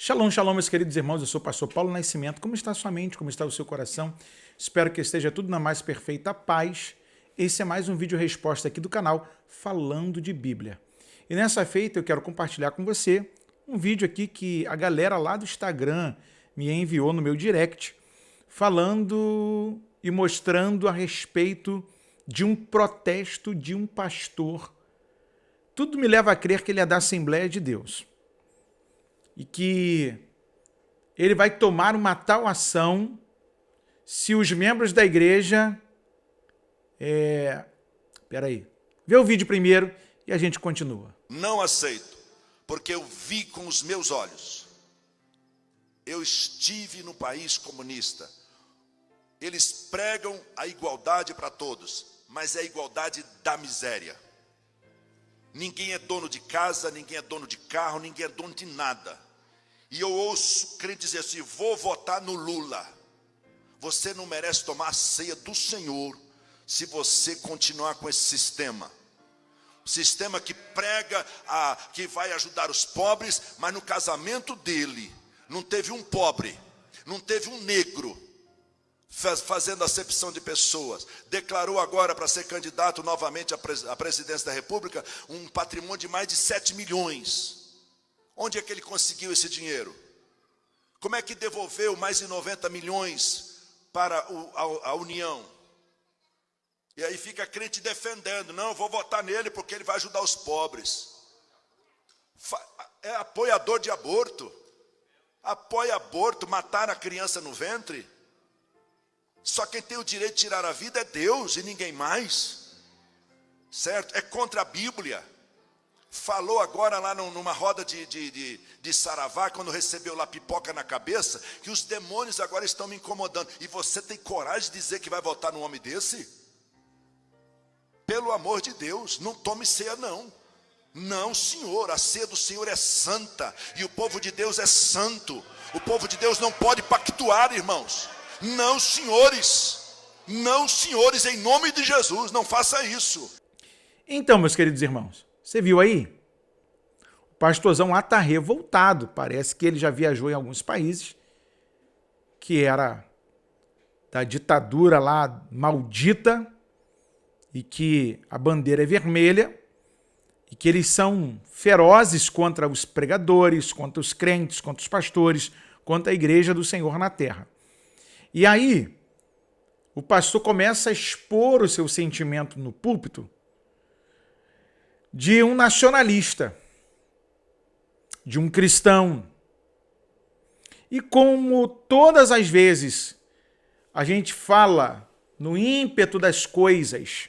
Shalom, shalom, meus queridos irmãos, eu sou o pastor Paulo Nascimento. Como está a sua mente, como está o seu coração? Espero que esteja tudo na mais perfeita paz. Esse é mais um vídeo resposta aqui do canal, falando de Bíblia. E nessa feita eu quero compartilhar com você um vídeo aqui que a galera lá do Instagram me enviou no meu direct, falando e mostrando a respeito de um protesto de um pastor. Tudo me leva a crer que ele é da Assembleia de Deus. E que ele vai tomar uma tal ação se os membros da igreja... Peraí. Vê o vídeo primeiro e a gente continua. Não aceito, porque eu vi com os meus olhos. Eu estive no país comunista. Eles pregam a igualdade para todos, mas é a igualdade da miséria. Ninguém é dono de casa, ninguém é dono de carro, ninguém é dono de nada. E eu ouço crente dizer assim: vou votar no Lula. Você não merece tomar a ceia do Senhor se você continuar com esse sistema. Sistema que prega que vai ajudar os pobres, mas no casamento dele não teve um pobre, não teve um negro fazendo acepção de pessoas. Declarou agora para ser candidato novamente à presidência da República um patrimônio de mais de 7 milhões. Onde é que ele conseguiu esse dinheiro? Como é que devolveu mais de 90 milhões para a União? E aí fica crente defendendo: não, eu vou votar nele porque ele vai ajudar os pobres. É apoiador de aborto. Apoia aborto, matar a criança no ventre. Só quem tem o direito de tirar a vida é Deus e ninguém mais. Certo? É contra a Bíblia. Falou agora lá numa roda de saravá, quando recebeu lá pipoca na cabeça, que os demônios agora estão me incomodando. E você tem coragem de dizer que vai votar num homem desse? Pelo amor de Deus, não tome ceia não. Não, senhor, a ceia do Senhor é santa. E o povo de Deus é santo. O povo de Deus não pode pactuar, irmãos. Não, senhores. Não, senhores, em nome de Jesus, não faça isso. Então, meus queridos irmãos, você viu aí? O pastorzão lá está revoltado. Parece que ele já viajou em alguns países que era da ditadura lá maldita e que a bandeira é vermelha e que eles são ferozes contra os pregadores, contra os crentes, contra os pastores, contra a igreja do Senhor na terra. E aí, o pastor começa a expor o seu sentimento no púlpito de um nacionalista, de um cristão. E como todas as vezes a gente fala no ímpeto das coisas,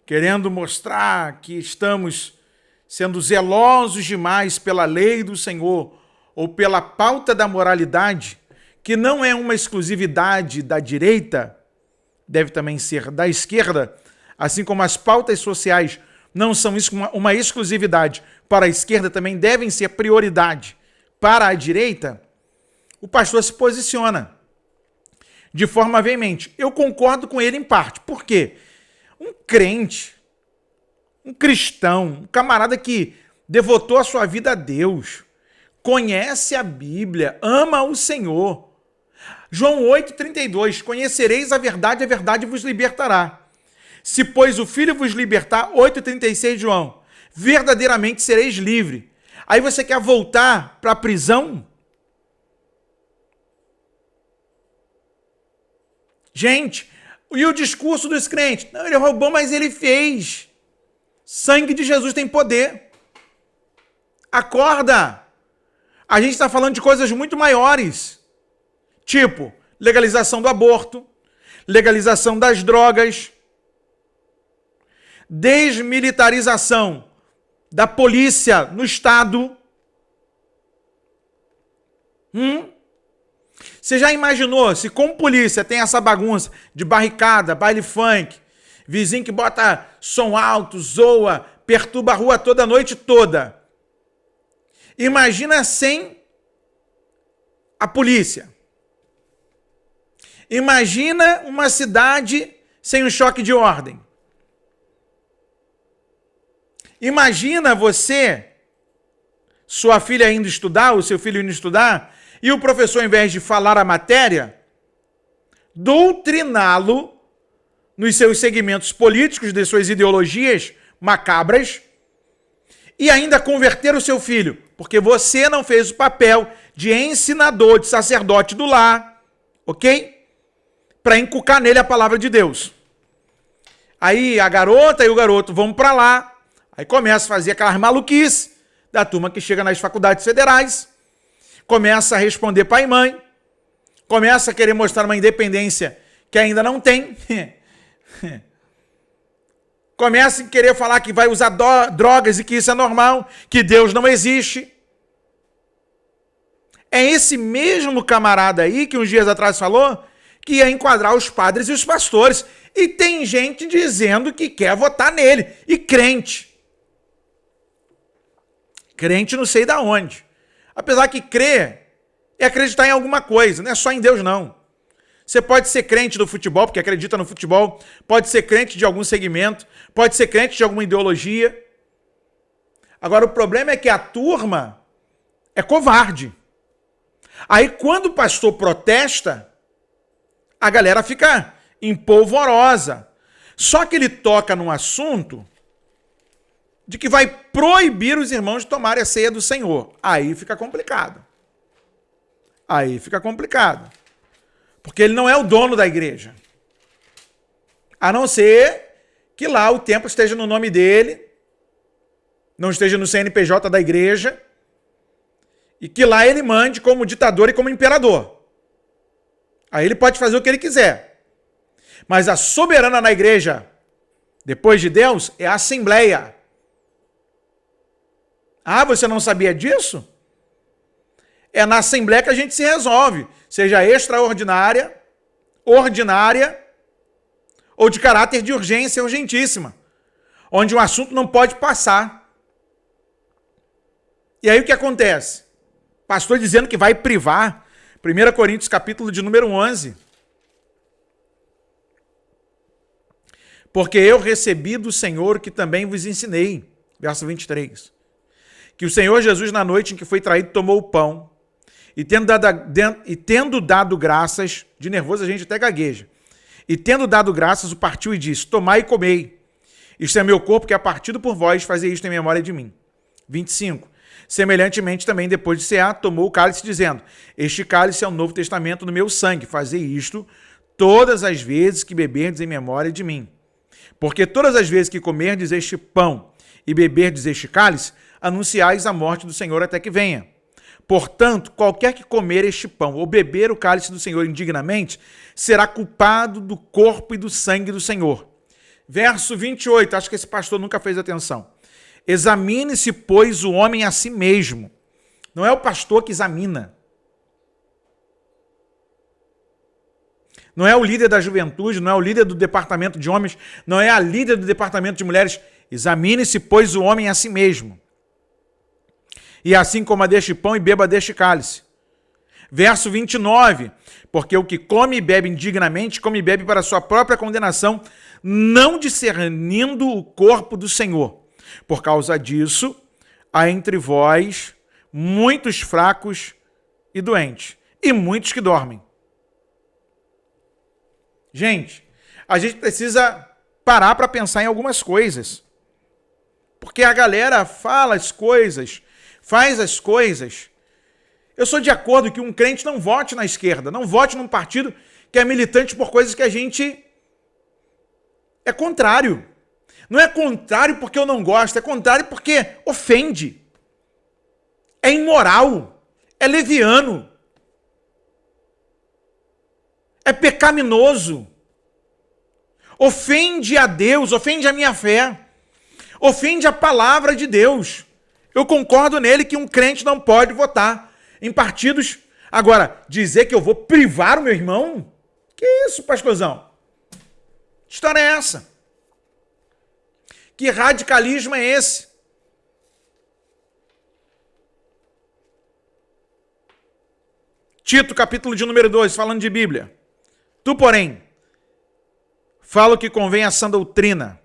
querendo mostrar que estamos sendo zelosos demais pela lei do Senhor ou pela pauta da moralidade, que não é uma exclusividade da direita, deve também ser da esquerda, assim como as pautas sociais não são uma exclusividade para a esquerda, também devem ser prioridade para a direita, o pastor se posiciona de forma veemente. Eu concordo com ele em parte. Por quê? Um crente, um cristão, um camarada que devotou a sua vida a Deus, conhece a Bíblia, ama o Senhor. João 8,32, conhecereis a verdade vos libertará. Se, pois, o Filho vos libertar, 8,36, João, verdadeiramente sereis livre. Aí você quer voltar para a prisão? Gente, e o discurso dos crentes? Não, ele roubou, mas ele fez. Sangue de Jesus tem poder. Acorda! A gente está falando de coisas muito maiores. Tipo, legalização do aborto, legalização das drogas, desmilitarização da polícia no Estado. Você já imaginou se com polícia tem essa bagunça de barricada, baile funk, vizinho que bota som alto, zoa, perturba a rua toda a noite toda? Imagina sem a polícia. Imagina uma cidade sem um choque de ordem. Imagina você sua filha indo estudar, o seu filho indo estudar, e o professor, ao invés de falar a matéria, doutriná-lo nos seus segmentos políticos, de suas ideologias macabras, e ainda converter o seu filho, porque você não fez o papel de ensinador, de sacerdote do lar, ok? Para inculcar nele a palavra de Deus. Aí a garota e o garoto vão para lá, aí começa a fazer aquelas maluquices da turma que chega nas faculdades federais, começa a responder pai e mãe, começa a querer mostrar uma independência que ainda não tem, começa a querer falar que vai usar drogas e que isso é normal, que Deus não existe. É esse mesmo camarada aí que uns dias atrás falou que ia enquadrar os padres e os pastores. E tem gente dizendo que quer votar nele. E crente. Crente não sei da onde. Apesar que crer é acreditar em alguma coisa, não é só em Deus não. Você pode ser crente do futebol, porque acredita no futebol, pode ser crente de algum segmento, pode ser crente de alguma ideologia. Agora, o problema é que a turma é covarde. Aí, quando o pastor protesta, a galera fica empolvorosa. Só que ele toca num assunto de que vai proibir os irmãos de tomarem a ceia do Senhor. Aí fica complicado. Aí fica complicado. Porque ele não é o dono da igreja. A não ser que lá o templo esteja no nome dele, não esteja no CNPJ da igreja, e que lá ele mande como ditador e como imperador. Aí ele pode fazer o que ele quiser. Mas a soberana na igreja, depois de Deus, é a Assembleia. Ah, você não sabia disso? É na Assembleia que a gente se resolve, seja extraordinária, ordinária ou de caráter de urgência urgentíssima, onde um assunto não pode passar. E aí o que acontece? Pastor dizendo que vai privar, 1 Coríntios capítulo de número 11. Porque eu recebi do Senhor que também vos ensinei, verso 23. Que o Senhor Jesus, na noite em que foi traído, tomou o pão, e tendo dado graças, de nervoso a gente até gagueja, e tendo dado graças, o partiu e disse, tomai e comei, isto é meu corpo que é partido por vós, fazei isto em memória de mim. 25. Semelhantemente também, depois de cear, tomou o cálice, dizendo, este cálice é o Novo Testamento no meu sangue, fazei isto todas as vezes que beberdes em memória de mim. Porque todas as vezes que comerdes este pão e beberdes este cálice, anunciais a morte do Senhor até que venha. Portanto, qualquer que comer este pão ou beber o cálice do Senhor indignamente, será culpado do corpo e do sangue do Senhor. Verso 28, acho que esse pastor nunca fez atenção. Examine-se, pois, o homem a si mesmo. Não é o pastor que examina. Não é o líder da juventude, não é o líder do departamento de homens, não é a líder do departamento de mulheres. Examine-se, pois, o homem a si mesmo. E assim coma deste pão e beba deste cálice. Verso 29. Porque o que come e bebe indignamente, come e bebe para a sua própria condenação, não discernindo o corpo do Senhor. Por causa disso, há entre vós muitos fracos e doentes, e muitos que dormem. Gente, a gente precisa parar para pensar em algumas coisas. Porque a galera fala as coisas, faz as coisas. Eu sou de acordo que um crente não vote na esquerda, não vote num partido que é militante por coisas que a gente é contrário. Não é contrário porque eu não gosto, é contrário porque ofende. É imoral, é leviano, é pecaminoso. Ofende a Deus, ofende a minha fé, ofende a palavra de Deus. Eu concordo nele que um crente não pode votar em partidos. Agora, dizer que eu vou privar o meu irmão? Que isso, pastorzão? Que história é essa? Que radicalismo é esse? Tito, capítulo de número 2, falando de Bíblia. Tu, porém, fala o que convém à sã doutrina.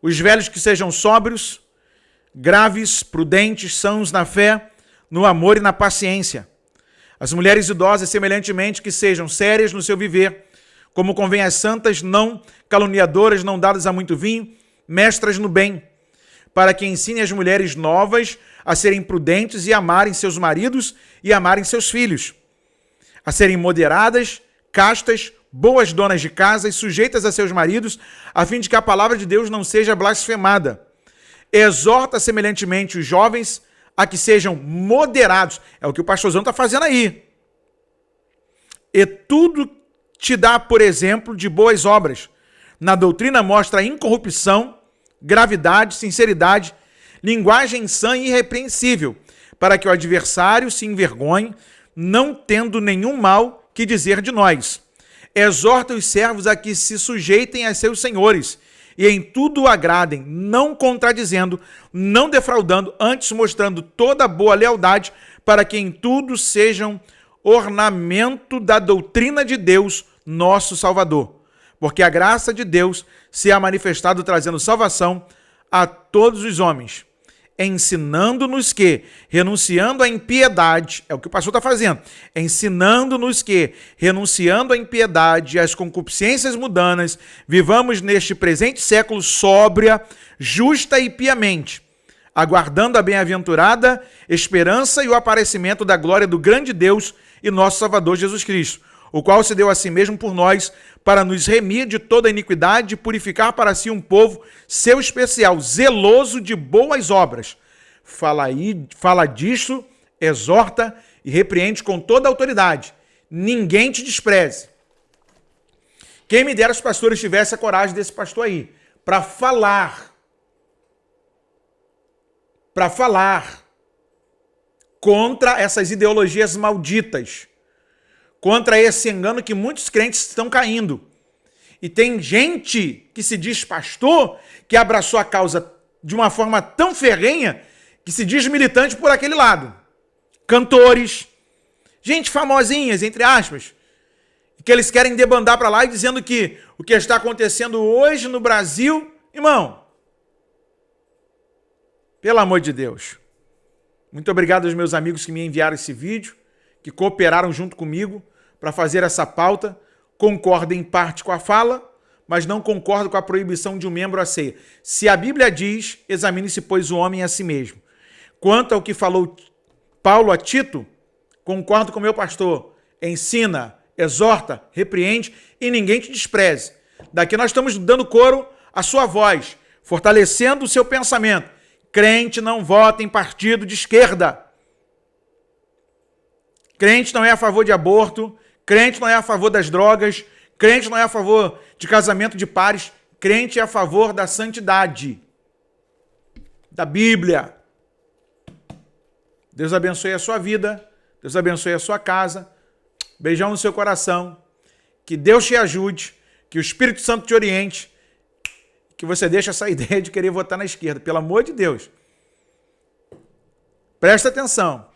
Os velhos que sejam sóbrios, graves, prudentes, sãos na fé, no amor e na paciência. As mulheres idosas, semelhantemente, que sejam sérias no seu viver, como convém às santas, não caluniadoras, não dadas a muito vinho, mestras no bem, para que ensine as mulheres novas a serem prudentes e amarem seus maridos e amarem seus filhos, a serem moderadas, castas, boas donas de casa e sujeitas a seus maridos, a fim de que a palavra de Deus não seja blasfemada. Exorta semelhantemente os jovens a que sejam moderados. É o que o pastorzão está fazendo aí. E tudo te dá, por exemplo, de boas obras. Na doutrina mostra incorrupção, gravidade, sinceridade, linguagem sã e irrepreensível, para que o adversário se envergonhe, não tendo nenhum mal que dizer de nós. Exorta os servos a que se sujeitem a seus senhores, e em tudo agradem, não contradizendo, não defraudando, antes mostrando toda boa lealdade, para que em tudo sejam ornamento da doutrina de Deus, nosso Salvador. Porque a graça de Deus se há manifestado trazendo salvação a todos os homens, ensinando-nos que, renunciando à impiedade, é o que o pastor está fazendo, ensinando-nos que, renunciando à impiedade e às concupiscências mundanas, vivamos neste presente século sóbria, justa e piamente, aguardando a bem-aventurada esperança e o aparecimento da glória do grande Deus e nosso Salvador Jesus Cristo, o qual se deu a si mesmo por nós, para nos remir de toda iniquidade e purificar para si um povo seu especial, zeloso de boas obras. Fala disso, exorta e repreende com toda a autoridade. Ninguém te despreze. Quem me dera os pastores tivessem a coragem desse pastor aí, para falar contra essas ideologias malditas, contra esse engano que muitos crentes estão caindo. E tem gente que se diz pastor, que abraçou a causa de uma forma tão ferrenha, que se diz militante por aquele lado. Cantores, gente famosinhas, entre aspas, que eles querem debandar para lá e dizendo que o que está acontecendo hoje no Brasil, irmão, pelo amor de Deus. Muito obrigado aos meus amigos que me enviaram esse vídeo, que cooperaram junto comigo para fazer essa pauta. Concordo em parte com a fala, mas não concordo com a proibição de um membro à ceia. Se a Bíblia diz, examine-se, pois, o homem a si mesmo. Quanto ao que falou Paulo a Tito, concordo com o meu pastor. Ensina, exorta, repreende e ninguém te despreze. Daqui nós estamos dando coro à sua voz, fortalecendo o seu pensamento. Crente não vota em partido de esquerda. Crente não é a favor de aborto, crente não é a favor das drogas, crente não é a favor de casamento de pares, crente é a favor da santidade, da Bíblia. Deus abençoe a sua vida, Deus abençoe a sua casa, beijão no seu coração, que Deus te ajude, que o Espírito Santo te oriente, que você deixe essa ideia de querer votar na esquerda, pelo amor de Deus. Presta atenção.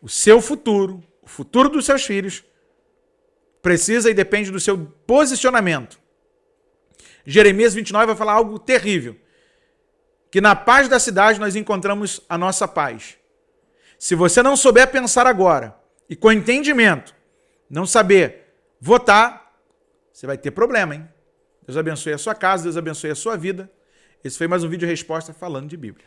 O seu futuro, o futuro dos seus filhos, precisa e depende do seu posicionamento. Jeremias 29 vai falar algo terrível. Que na paz da cidade nós encontramos a nossa paz. Se você não souber pensar agora, e com entendimento, não saber votar, você vai ter problema, hein? Deus abençoe a sua casa, Deus abençoe a sua vida. Esse foi mais um vídeo resposta falando de Bíblia.